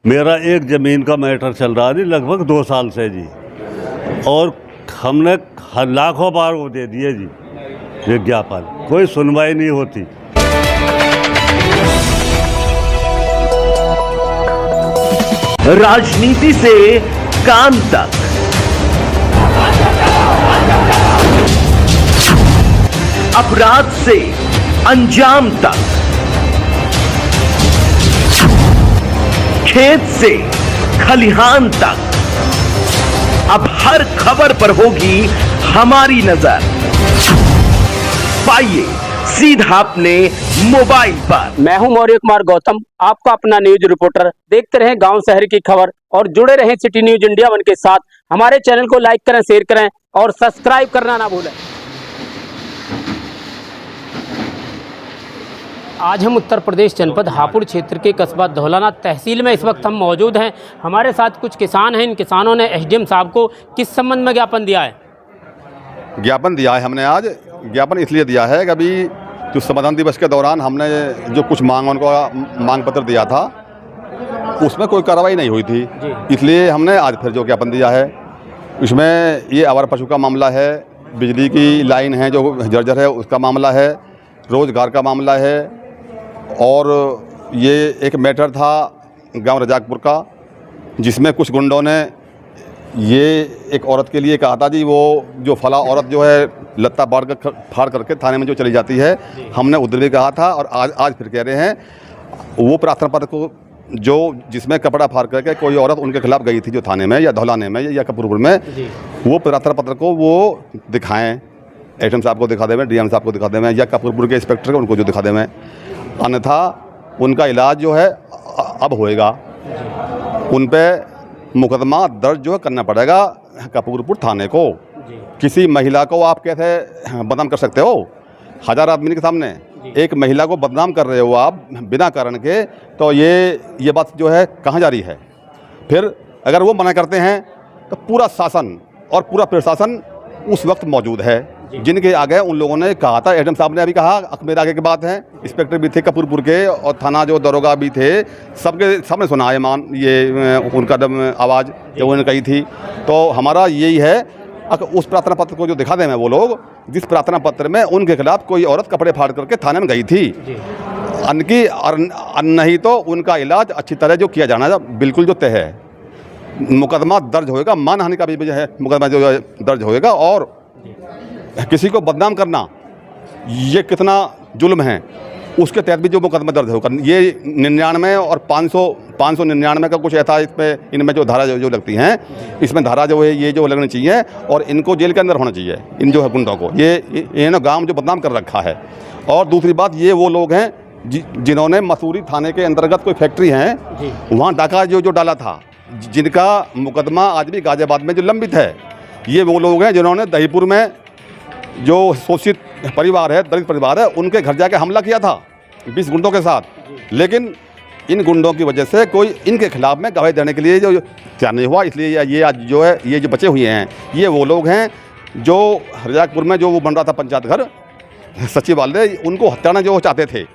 मेरा एक ज़मीन का मैटर चल रहा है जी लगभग 2 साल से जी, और हमने लाखों बार वो दे दिए जी विज्ञापन, कोई सुनवाई नहीं होती। राजनीति से काम तक, अपराध से अंजाम तक, खेत से खलिहान तक, अब हर खबर पर होगी हमारी नजर। पाइए सीधा अपने मोबाइल पर। मैं हूं मौर्य कुमार गौतम, आपका अपना न्यूज रिपोर्टर। देखते रहें गांव शहर की खबर और जुड़े रहें सिटी न्यूज इंडिया 1 के साथ। हमारे चैनल को लाइक करें, शेयर करें और सब्सक्राइब करना ना भूलें। आज हम उत्तर प्रदेश जनपद हापुड़ क्षेत्र के कस्बा धौलाना तहसील में इस वक्त हम मौजूद हैं। हमारे साथ कुछ किसान हैं। इन किसानों ने एसडीएम साहब को किस संबंध में ज्ञापन दिया है? ज्ञापन दिया है हमने आज। ज्ञापन इसलिए दिया है कि अभी जो संविधान दिवस के दौरान हमने जो कुछ मांग पत्र दिया था उसमें कोई कार्रवाई नहीं हुई थी, इसलिए हमने आज फिर जो ज्ञापन दिया है। इसमें ये आवारा पशु का मामला है, बिजली की लाइन है जो जर्जर है उसका मामला है, रोजगार का मामला है, और ये एक मैटर था गांव रजाकपुर का जिसमें कुछ गुंडों ने ये एक औरत के लिए कहा था जी, वो जो फला औरत जो है लत्ता फाड़ करके थाने में जो चली जाती है, हमने उधर भी कहा था और आज फिर कह रहे हैं वो प्रार्थना पत्र को जो जिसमें कपड़ा फाड़ करके कोई औरत उनके खिलाफ गई थी जो थाने में या धौलाने में या कपूरपुर में, वो प्रार्थना पत्र को वो दिखाएं, एसडीएम साहब को दिखा देवें, डीएम साहब को दिखा देवें या कपूरपुर के इंस्पेक्टर को उनको जो दिखा देवें, अन्यथा उनका इलाज जो है अब होएगा। उन पर मुकदमा दर्ज जो है करना पड़ेगा कपूरपुर थाने को। किसी महिला को आप कैसे बदनाम कर सकते हो? 1000 आदमी के सामने एक महिला को बदनाम कर रहे हो आप बिना कारण के, तो ये बात जो है कहाँ जा रही है? फिर अगर वो मना करते हैं तो पूरा शासन और पूरा प्रशासन उस वक्त मौजूद है। जिनके आगे उन लोगों ने कहा था, एसडीएम साहब ने अभी कहा, मेरे आगे की बात है, इंस्पेक्टर भी थे कपूरपुर के और थाना जो दरोगा भी थे, सबने सुना ये उनका आवाज़ जो उन्होंने कही थी। तो हमारा यही है उस प्रार्थना पत्र को जो दिखा दें वो लोग, जिस प्रार्थना पत्र में उनके खिलाफ कोई औरत कपड़े फाड़ करके थाने में गई थी, नहीं तो उनका इलाज अच्छी तरह जो किया जाना बिल्कुल जो तय है। मुकदमा दर्ज होएगा, मानहानि का भी है मुकदमा जो दर्ज होएगा, और किसी को बदनाम करना ये कितना जुल्म है उसके तहत भी जो मुकदमा दर्ज होगा। ये 99 और 599 का कुछ ऐसा इसमें इनमें जो धारा जो लगती हैं, इसमें धारा जो है ये जो लगनी चाहिए और इनको जेल के अंदर होना चाहिए, इन जो है गुंडों को। ये ना गांव जो बदनाम कर रखा है। और दूसरी बात, ये वो लोग हैं जिन्होंने मसूरी थाने के अंतर्गत कोई फैक्ट्री है वहाँ डाका जो डाला था, जिनका मुकदमा आज भी गाजियाबाद में जो लंबित है। ये वो लोग हैं जिन्होंने दहीपुर में जो शोषित परिवार है, दलित परिवार है, उनके घर जाके हमला किया था 20 गुंडों के साथ। लेकिन इन गुंडों की वजह से कोई इनके खिलाफ में गवाही देने के लिए जो तैयार नहीं हुआ, इसलिए ये आज जो है ये जो बचे हुए हैं ये वो लोग हैं जो रजाकपुर में जो वो बन रहा था पंचायत घर सचिवालय, उनको हत्याना जो चाहते थे,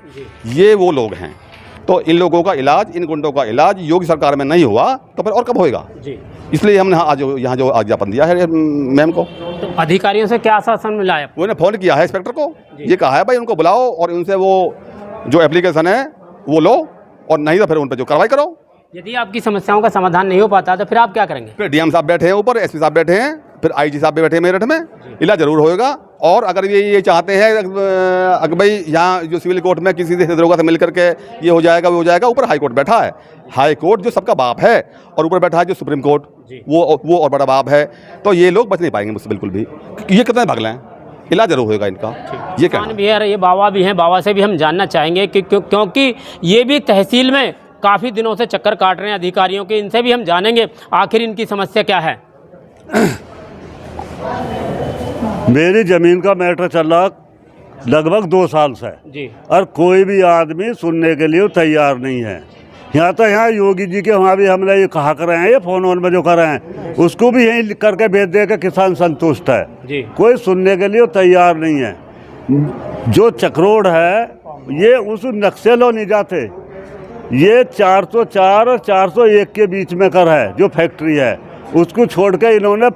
ये वो लोग हैं। तो इन लोगों का इलाज, इन गुंडों का इलाज योगी सरकार में नहीं हुआ तो फिर और कब होएगा? इसलिए हमने आज यहाँ जो ज्ञापन दिया है मैम को। तो अधिकारियों से क्या आश्वासन मिला है? उन्होंने फ़ोन किया है इंस्पेक्टर को, ये कहा है भाई उनको बुलाओ और उनसे वो जो एप्लीकेशन है वो लो, और नहीं तो फिर उन पर जो कार्रवाई करो। यदि आपकी समस्याओं का समाधान नहीं हो पाता तो फिर आप क्या करेंगे? फिर डीएम साहब बैठे हैं ऊपर, एसपी साहब बैठे हैं, फिर आईजी साहब भी बैठे हैं मेरठ में, इलाज जरूर होएगा। और अगर ये चाहते हैं अगर भाई यहाँ जो सिविल कोर्ट में किसी से दरोगा से मिल करके ये हो जाएगा वो हो जाएगा, ऊपर हाई कोर्ट बैठा है। हाई कोर्ट जो सबका बाप है, और ऊपर बैठा है जो सुप्रीम कोर्ट, वो और बड़ा बाप है। तो ये लोग बच नहीं पाएंगे मुझसे बिल्कुल भी। ये कितने भागले हैं, इलाज जरूर होएगा इनका। ये क्या भी है, ये बाबा भी हैं, बाबा से भी हम जानना चाहेंगे कि क्योंकि ये भी तहसील में काफ़ी दिनों से चक्कर काट रहे हैं अधिकारियों के, इनसे भी हम जानेंगे आखिर इनकी समस्या क्या है। मेरी ज़मीन का मैटर चल रहा लगभग 2 साल से जी, और कोई भी आदमी सुनने के लिए तैयार नहीं है। यहाँ योगी जी के वहाँ भी हमने ये कहा कर रहे हैं, ये फोन में जो कर रहे हैं उसको भी यहीं करके भेज दे के किसान संतुष्ट है जी। कोई सुनने के लिए तैयार नहीं है। जो चक्रोड़ है ये उस नक्सलों नहीं जाते, ये 404 और 401 के बीच में कर है जो फैक्ट्री है, उसको छोड़ के इन्होंने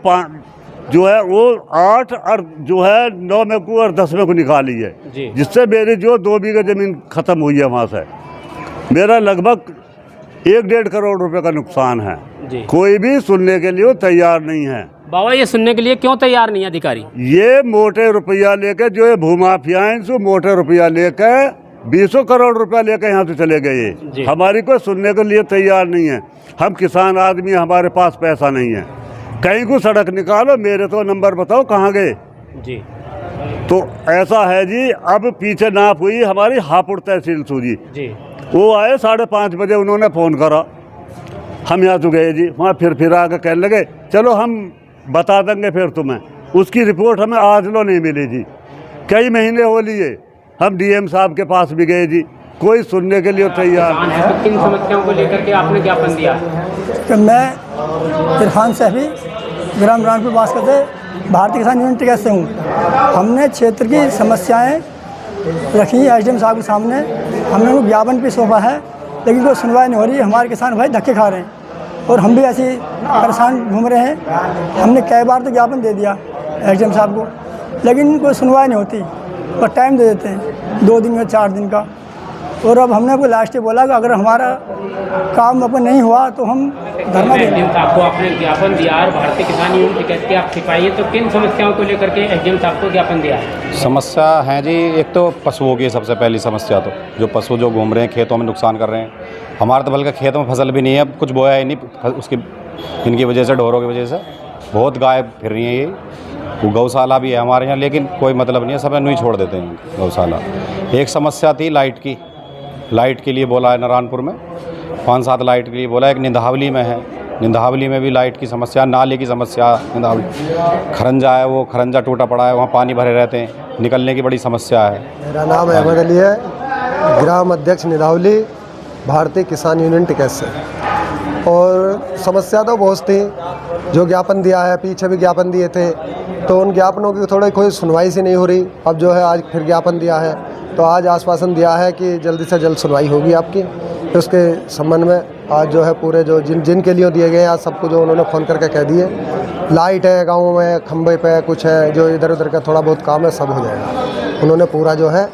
जो है वो 8 और जो है 9 में को और 10 में को निकाली है, जिससे मेरी जो 2 बीघा ज़मीन ख़त्म हुई है। वहाँ से मेरा लगभग 1-1.5 करोड़ रुपए का नुकसान है। कोई भी सुनने के लिए तैयार नहीं है। बाबा ये सुनने के लिए क्यों तैयार नहीं है अधिकारी? ये मोटे रुपया लेके जो ये भूमाफिया हैं, इनसे मोटे रुपया लेके 20 करोड़ रुपया लेकर यहाँ से चले गए। हमारी कोई सुनने के लिए तैयार नहीं है। हम किसान आदमी, हमारे पास पैसा नहीं है। कहीं को सड़क निकालो, मेरे तो नंबर बताओ कहाँ गए जी। तो ऐसा है जी। अब पीछे नाप हुई हमारी हापुड़ तहसील सूजी जी। वो आए 5:30 बजे, उन्होंने फ़ोन करा, हम यहाँ तो गए जी। वहाँ फिर आकर कहने लगे चलो हम बता देंगे फिर तुम्हें। उसकी रिपोर्ट हमें आज लो नहीं मिली जी। कई महीने हो लिए, हम डीएम साहब के पास भी गए जी, कोई सुनने के लिए तैयार नहीं। तो किन समस्याओं को लेकर के आपने ज्ञापन दिया? कि मैं इरफान सहबी, ग्राम रानपुर वास करते भारतीय किसान यूनियन टिकैत से हूँ। हमने क्षेत्र की समस्याएं रखी एसडीएम साहब के सामने, हमने उनको ज्ञापन भी सौंपा है, लेकिन कोई सुनवाई नहीं हो रही। हमारे किसान भाई धक्के खा रहे हैं और हम भी ऐसे परेशान घूम रहे हैं। हमने कई बार तो ज्ञापन दे दिया एसडीएम साहब को, लेकिन कोई सुनवाई नहीं होती और टाइम दे देते हैं 2 दिन या 4 दिन का। और अब हमने को लास्ट बोला कि अगर हमारा काम अपन नहीं हुआ तो हम धरना देंगे। आपको आपने ज्ञापन दिया और भारतीय किसान यूनियन टिकैत के आप सिपाही, तो किन समस्याओं को लेकर के एसडीएम साहब को ज्ञापन दिया है? समस्या है जी, एक तो पशुओं की सबसे पहली समस्या, तो जो पशु जो घूम रहे हैं खेतों में नुकसान कर रहे हैं। हमारे तो बल्कि खेतों में फसल भी नहीं है, कुछ बोया ही नहीं, उसकी इनकी वजह से, ढोरों की वजह से बहुत गाय फिर रही हैं। ये वो गौशाला भी है हमारे यहाँ, लेकिन कोई मतलब नहीं है, सब नहीं छोड़ देते हैं गौशाला। एक समस्या थी लाइट के लिए बोला है नारायणपुर में 5-7 लाइट के लिए बोला है। एक निंदावली में है, निंदावली में भी लाइट की समस्या, नाले की समस्या। निंदावली खरंजा है, वो खरंजा टूटा पड़ा है, वहाँ पानी भरे रहते हैं, निकलने की बड़ी समस्या है। मेरा नाम अहमद अली है, ग्राम अध्यक्ष निंदावली, भारतीय किसान यूनियन टिकैत से। और समस्या तो बहुत थी, जो ज्ञापन दिया है, पीछे भी ज्ञापन दिए थे, तो उन ज्ञापनों की थोड़ी कोई सुनवाई सी नहीं हो रही। अब जो है आज फिर ज्ञापन दिया है, तो आज आश्वासन दिया है कि जल्दी से जल्द सुनवाई होगी आपकी। तो उसके संबंध में आज जो है पूरे जो जिनके लिए दिए गए आज सबको जो उन्होंने फ़ोन करके कह दिए। लाइट है गाँव में, खंभे पे कुछ है, जो इधर उधर का थोड़ा बहुत काम है, सब हो जाएगा। उन्होंने पूरा जो है